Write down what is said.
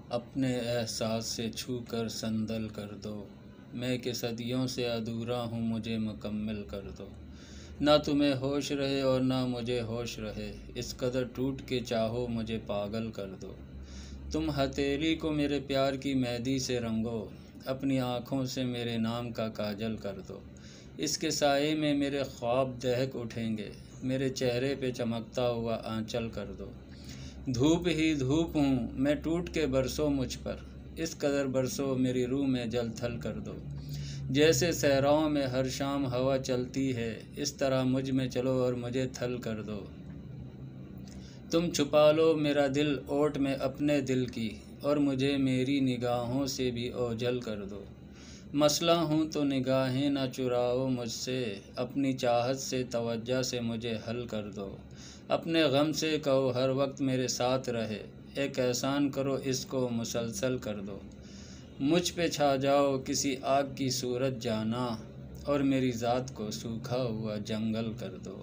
اپنے احساس سے چھو کر سندل کر دو، میں کہ صدیوں سے ادھورا ہوں مجھے مکمل کر دو۔ نہ تمہیں ہوش رہے اور نہ مجھے ہوش رہے، اس قدر ٹوٹ کے چاہو مجھے پاگل کر دو۔ تم ہتھیلی کو میرے پیار کی مہندی سے رنگو، اپنی آنکھوں سے میرے نام کا کاجل کر دو۔ اس کے سائے میں میرے خواب دہک اٹھیں گے، میرے چہرے پہ چمکتا ہوا آنچل کر دو۔ دھوپ ہی دھوپ ہوں میں ٹوٹ کے برسو مجھ پر، اس قدر برسو میری روح میں جل تھل کر دو۔ جیسے صحراؤں میں ہر شام ہوا چلتی ہے، اس طرح مجھ میں چلو اور مجھے تھل کر دو۔ تم چھپا لو میرا دل اوٹ میں اپنے دل کی، اور مجھے میری نگاہوں سے بھی اوجھل کر دو۔ مسئلہ ہوں تو نگاہیں نہ چراؤ مجھ سے، اپنی چاہت سے توجہ سے مجھے حل کر دو۔ اپنے غم سے کہو ہر وقت میرے ساتھ رہے، ایک احسان کرو اس کو مسلسل کر دو۔ مجھ پہ چھا جاؤ کسی آگ کی صورت جانا، اور میری ذات کو سوکھا ہوا جنگل کر دو۔